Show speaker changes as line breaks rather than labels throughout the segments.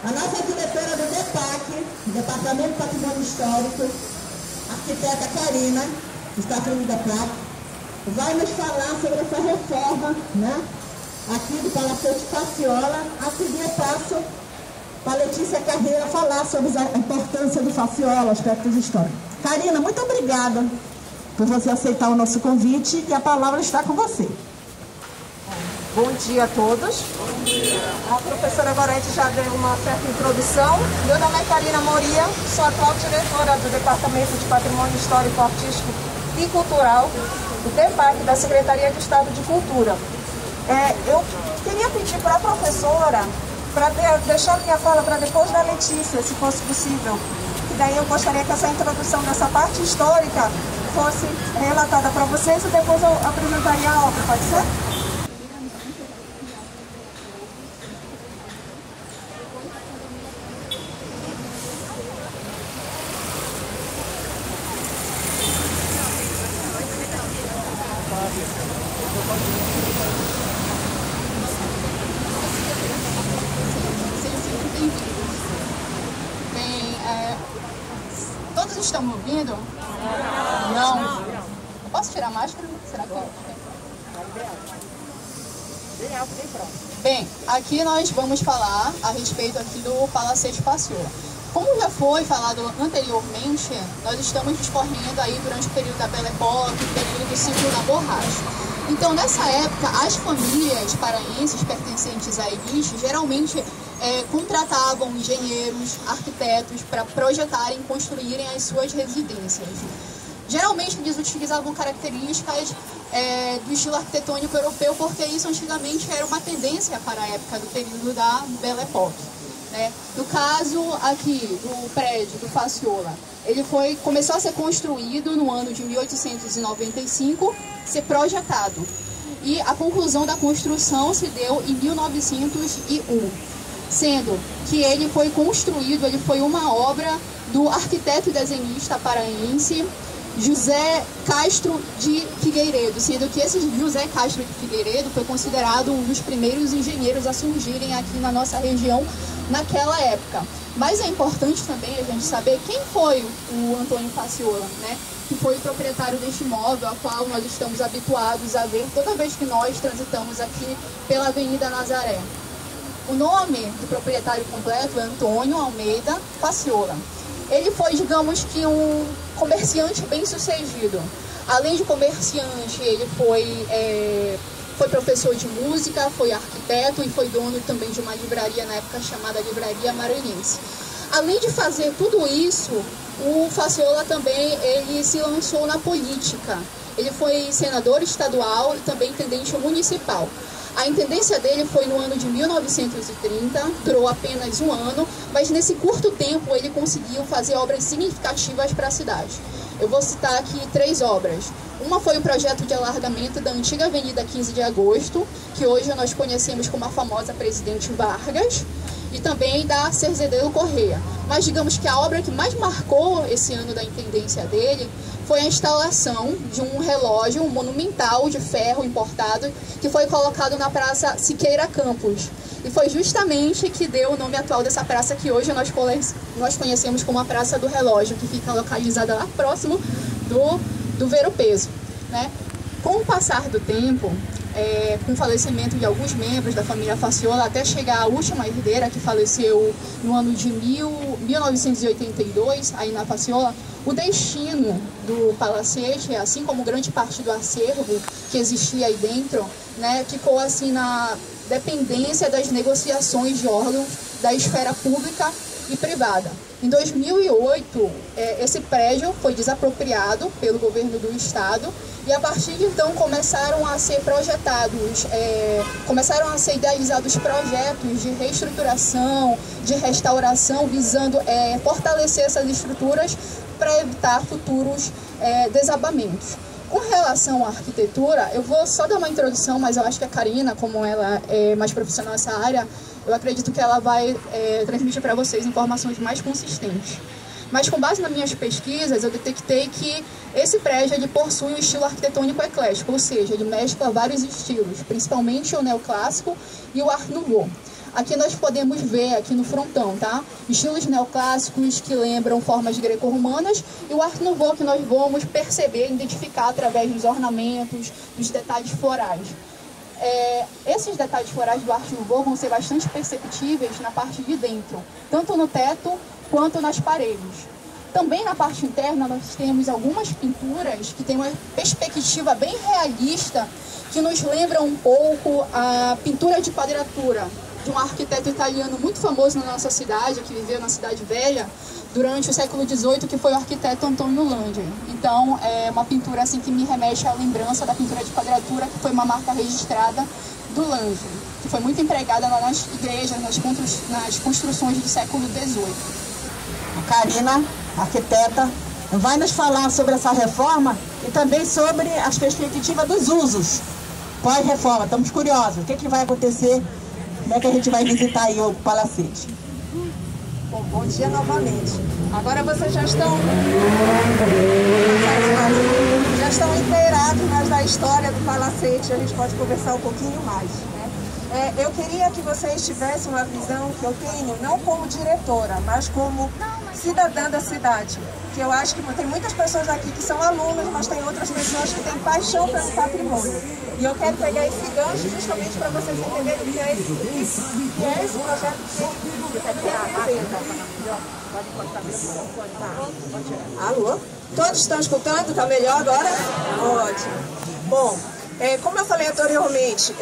A nossa diretora do DEPAC, Departamento de Patrimônio Histórico, arquiteta Karina, que está à frente do DEPAC, vai nos falar sobre essa reforma, né, aqui do Palacete Faciola. A seguir eu passo para a Letícia Carreira falar sobre a importância do Faciola, aspectos históricos. Karina, muito obrigada por você aceitar o nosso convite e a palavra está com você.
Bom dia a todos. Bom dia. A professora Gorete já deu uma certa introdução. Meu nome é Karina Moria, sou atual diretora do Departamento de Patrimônio Histórico, Artístico e Cultural do DEPAC, da Secretaria de Estado de Cultura. Eu queria pedir para a professora para deixar minha fala para depois da Letícia, se fosse possível. E daí eu gostaria que essa introdução dessa parte histórica fosse relatada para vocês e depois eu apresentaria a obra, pode ser?
Todos estão me ouvindo? Não. Eu posso tirar a máscara? Será que eu... Bem, aqui nós vamos falar a respeito aqui do Palacete Faciola. Como já foi falado anteriormente, nós estamos discorrendo aí durante o período da Belle Époque, o período do ciclo da borracha. Então, nessa época, as famílias paraenses pertencentes à elite geralmente contratavam engenheiros, arquitetos para projetarem e construírem as suas residências. Geralmente eles utilizavam características do estilo arquitetônico europeu, porque isso antigamente era uma tendência para a época do período da Belle Époque. No caso aqui do prédio do Faciola, ele começou a ser construído no ano de 1895, ser projetado. E a conclusão da construção se deu em 1901. Sendo que ele foi construído, ele foi uma obra do arquiteto e desenhista paraense José Castro de Figueiredo, sendo que esse José Castro de Figueiredo foi considerado um dos primeiros engenheiros a surgirem aqui na nossa região naquela época. Mas é importante também a gente saber quem foi o Antônio Faciola, né? Que foi o proprietário deste imóvel, a qual nós estamos habituados a ver toda vez que nós transitamos aqui pela Avenida Nazaré. O nome do proprietário completo é Antônio Almeida Faciola. Ele foi, digamos que, um comerciante bem-sucedido. Além de comerciante, ele foi professor de música, foi arquiteto e foi dono também de uma livraria na época chamada Livraria Maranhense. Além de fazer tudo isso, o Faciola também ele se lançou na política. Ele foi senador estadual e também intendente municipal. A intendência dele foi no ano de 1930, durou apenas um ano, mas nesse curto tempo ele conseguiu fazer obras significativas para a cidade. Eu vou citar aqui 3 obras. Uma foi o projeto de alargamento da antiga Avenida 15 de Agosto, que hoje nós conhecemos como a famosa Presidente Vargas, e também da Cerzedelo Corrêa. Mas digamos que a obra que mais marcou esse ano da intendência dele foi a instalação de um relógio monumental de ferro importado que foi colocado na Praça Siqueira Campos. E foi justamente que deu o nome atual dessa praça que hoje nós conhecemos como a Praça do Relógio, que fica localizada lá próximo do Ver-o-Peso, né? Com o passar do tempo, com o falecimento de alguns membros da família Faciola, até chegar à última herdeira, que faleceu no ano de 1982, aí na Faciola, o destino do palacete, assim como grande parte do acervo que existia aí dentro, né, ficou assim na dependência das negociações de órgãos da esfera pública e privada. Em 2008, esse prédio foi desapropriado pelo governo do estado e a partir de então começaram a ser projetados, começaram a ser idealizados projetos de reestruturação, de restauração, visando fortalecer essas estruturas para evitar futuros desabamentos. Com relação à arquitetura, eu vou só dar uma introdução, mas eu acho que a Karina, como ela é mais profissional nessa área, eu acredito que ela vai transmitir para vocês informações mais consistentes. Mas com base nas minhas pesquisas, eu detectei que esse prédio ele possui um estilo arquitetônico eclético, ou seja, ele mescla vários estilos, principalmente o neoclássico e o Art Nouveau. Aqui nós podemos ver, aqui no frontão, tá? Estilos neoclássicos que lembram formas greco-romanas e o Art Nouveau que nós vamos perceber, identificar através dos ornamentos, dos detalhes florais. Esses detalhes florais do Art Nouveau vão ser bastante perceptíveis na parte de dentro, tanto no teto quanto nas paredes. Também na parte interna nós temos algumas pinturas que têm uma perspectiva bem realista, que nos lembra um pouco a pintura de quadratura de um arquiteto italiano muito famoso na nossa cidade, que viveu na Cidade Velha durante o século XVIII, que foi o arquiteto Antonio Landi. Então, é uma pintura assim que me remete à lembrança da pintura de quadratura, que foi uma marca registrada do Landi, que foi muito empregada lá nas igrejas, nas construções do século XVIII.
A Karina, arquiteta, vai nos falar sobre essa reforma e também sobre as perspectivas dos usos pós-reforma. Estamos curiosos. O que vai acontecer? Como é que a gente vai visitar aí o palacete?
Bom dia novamente. Agora vocês já estão inteirados mais da história do palacete. A gente pode conversar um pouquinho mais, né? Eu queria que vocês tivessem uma visão que eu tenho, não como diretora, mas como cidadã da cidade. Que eu acho que tem muitas pessoas aqui que são alunas, mas tem outras pessoas que têm paixão pelo patrimônio. E eu quero pegar esse gancho justamente para vocês entenderem o que é esse projeto que representa. Alô? Todos estão escutando? Está melhor agora? Ótimo. Bom, como eu falei anteriormente,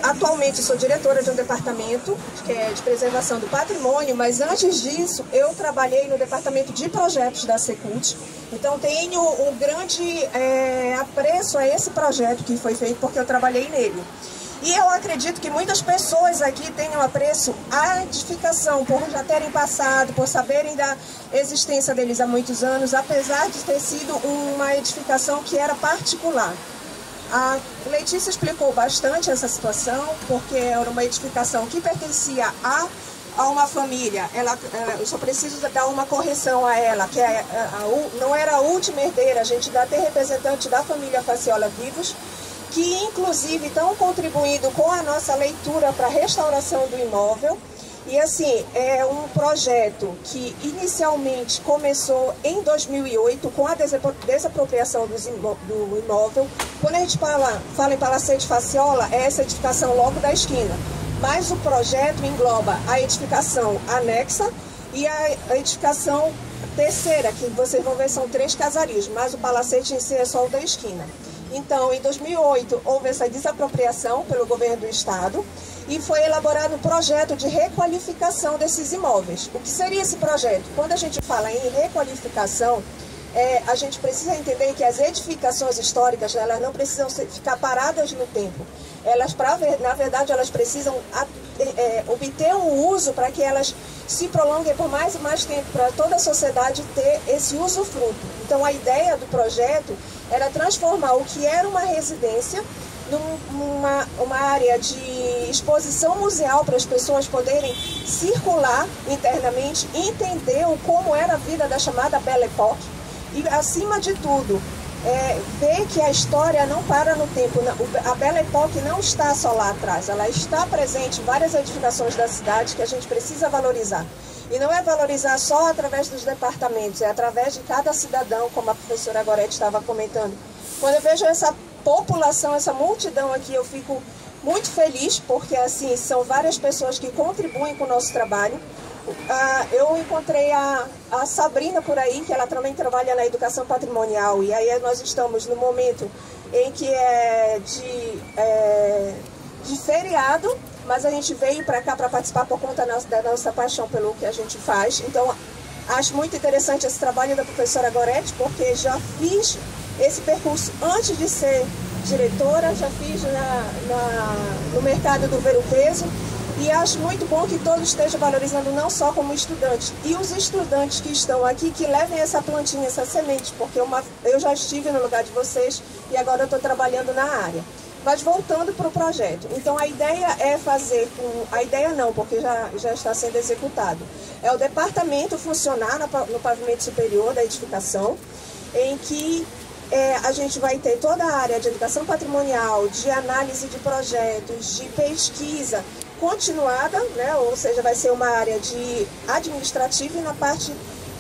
atualmente sou diretora de um departamento que é de preservação do patrimônio, mas antes disso eu trabalhei no departamento de projetos da Secult. Então tenho um grande apreço a esse projeto que foi feito porque eu trabalhei nele. E eu acredito que muitas pessoas aqui tenham apreço à edificação, por já terem passado, por saberem da existência deles há muitos anos, apesar de ter sido uma edificação que era particular. A Letícia explicou bastante essa situação, porque era uma edificação que pertencia a uma família. Eu só preciso dar uma correção a ela, que não era a última herdeira, a gente ainda tem representante da família Faciola vivos, que inclusive estão contribuindo com a nossa leitura para a restauração do imóvel. E assim, é um projeto que inicialmente começou em 2008 com a desapropriação do imóvel. Quando a gente fala em Palacete Faciola, é essa edificação logo da esquina. Mas o projeto engloba a edificação anexa e a edificação terceira, que vocês vão ver são 3 casarios, mas o palacete em si é só o da esquina. Então, em 2008, houve essa desapropriação pelo governo do estado e foi elaborado um projeto de requalificação desses imóveis. O que seria esse projeto? Quando a gente fala em requalificação, a gente precisa entender que as edificações históricas, elas não precisam ficar paradas no tempo. Na verdade, elas precisam obter um uso para que elas se prolonguem por mais e mais tempo, para toda a sociedade ter esse usufruto. Então, a ideia do projeto era transformar o que era uma residência numa área de exposição museal para as pessoas poderem circular internamente e entender como era a vida da chamada Belle Époque e, acima de tudo, ver que a história não para no tempo. A Belle Époque não está só lá atrás, ela está presente em várias edificações da cidade que a gente precisa valorizar. E não é valorizar só através dos departamentos, é através de cada cidadão, como a professora Gorete estava comentando. Quando eu vejo essa população, essa multidão aqui, eu fico muito feliz, porque assim, são várias pessoas que contribuem com o nosso trabalho. Eu encontrei a Sabrina por aí, que ela também trabalha na educação patrimonial, e aí nós estamos no momento em que é de feriado, mas a gente veio para cá para participar por conta da nossa paixão pelo que a gente faz. Então, acho muito interessante esse trabalho da professora Gorete, porque já fiz esse percurso antes de ser diretora, já fiz no mercado do Ver-o-Peso, e acho muito bom que todos estejam valorizando não só como estudantes, e os estudantes que estão aqui, que levem essa plantinha, essa semente, porque eu já estive no lugar de vocês e agora eu estou trabalhando na área. Mas voltando para o projeto, então a ideia é fazer a ideia não, porque já está sendo executado. É o departamento funcionar no pavimento superior da edificação, em que a gente vai ter toda a área de educação patrimonial, de análise de projetos, de pesquisa, continuada, né? Ou seja, vai ser uma área de administrativa, e na parte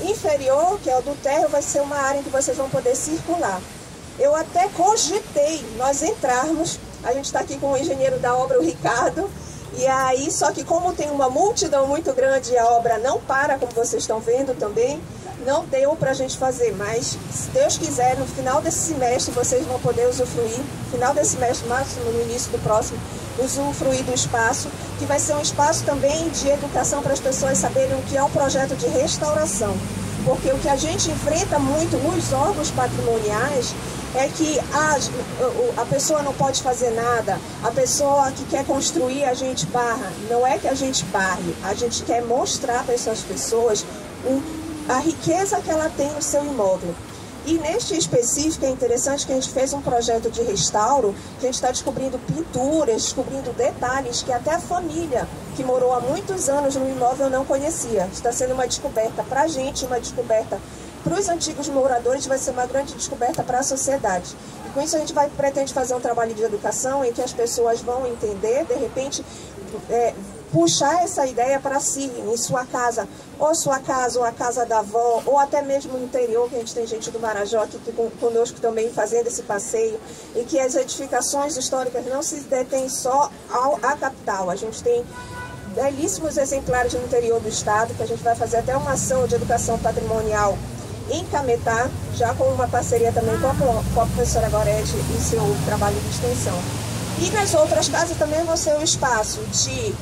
inferior, que é o do térreo, vai ser uma área em que vocês vão poder circular. Eu até cogitei nós entrarmos, a gente está aqui com o engenheiro da obra, o Ricardo, e aí, só que como tem uma multidão muito grande e a obra não para, como vocês estão vendo também, não deu para a gente fazer, mas se Deus quiser, no final desse semestre vocês vão poder usufruir, final desse semestre, máximo no início do próximo, usufruir do espaço, que vai ser um espaço também de educação para as pessoas saberem o que é um projeto de restauração. Porque o que a gente enfrenta muito nos órgãos patrimoniais é que a pessoa não pode fazer nada, a pessoa que quer construir, a gente barra. Não é que a gente barre, a gente quer mostrar para essas pessoas a riqueza que ela tem no seu imóvel. E neste específico é interessante que a gente fez um projeto de restauro, que a gente está descobrindo pinturas, descobrindo detalhes que até a família que morou há muitos anos no imóvel não conhecia. Está sendo uma descoberta para a gente, uma descoberta para os antigos moradores, vai ser uma grande descoberta para a sociedade. E com isso a gente pretende fazer um trabalho de educação em que as pessoas vão entender, de repente, puxar essa ideia para si, em sua casa, ou a casa da avó, ou até mesmo no interior, que a gente tem gente do Marajó aqui conosco também fazendo esse passeio, e que as edificações históricas não se detêm só à capital. A gente tem belíssimos exemplares no interior do estado, que a gente vai fazer até uma ação de educação patrimonial em Cametá, já com uma parceria também com a professora Gorete e seu trabalho de extensão. E nas outras casas também vai ser um espaço de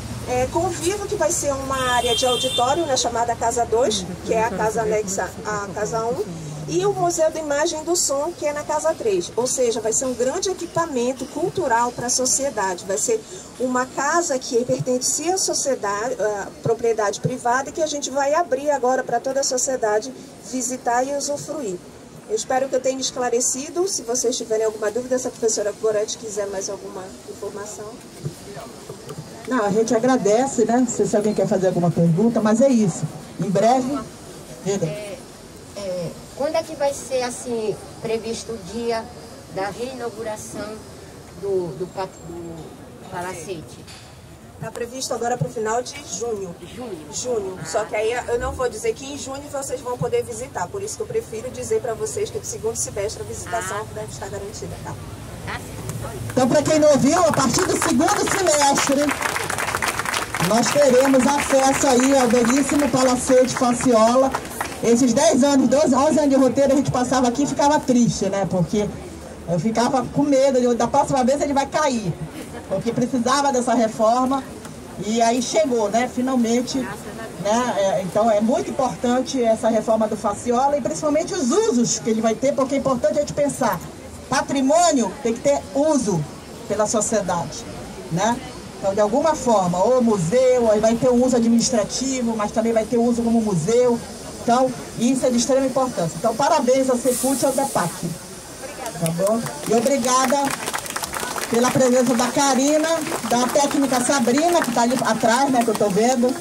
convívio, que vai ser uma área de auditório, né, chamada Casa 2, que é a casa anexa à Casa 1, e o Museu da Imagem e do Som, que é na Casa 3. Ou seja, vai ser um grande equipamento cultural para a sociedade. Vai ser uma casa que pertencia à sociedade, propriedade privada, que a gente vai abrir agora para toda a sociedade visitar e usufruir. Eu espero que eu tenha esclarecido. Se vocês tiverem alguma dúvida, se a professora Gorete quiser mais alguma informação.
Não, a gente agradece, né? Se alguém quer fazer alguma pergunta, mas é isso. Em breve, diga.
Quando é que vai ser, assim, previsto o dia da reinauguração do palacete?
Está previsto agora para o final de junho. Junho. Só que aí eu não vou dizer que em junho vocês vão poder visitar. Por isso que eu prefiro dizer para vocês que no segundo semestre a visitação deve estar garantida. Tá?
Então, para quem não ouviu, a partir do segundo semestre, nós teremos acesso aí ao belíssimo Palacete Faciola. Esses 10 anos, 11 anos de roteiro, a gente passava aqui e ficava triste, né? Porque eu ficava com medo, da próxima vez ele vai cair. Porque precisava dessa reforma e aí chegou, né? Finalmente, né? Então é muito importante essa reforma do Faciola e principalmente os usos que ele vai ter, porque é importante a gente pensar. Patrimônio tem que ter uso pela sociedade, né? Então, de alguma forma, ou museu, aí vai ter um uso administrativo, mas também vai ter uso como museu. Então, isso é de extrema importância. Então, parabéns ao Secult e ao DEPAC. Tá bom? E obrigada pela presença da Karina, da técnica Sabrina, que está ali atrás, né, que eu estou vendo.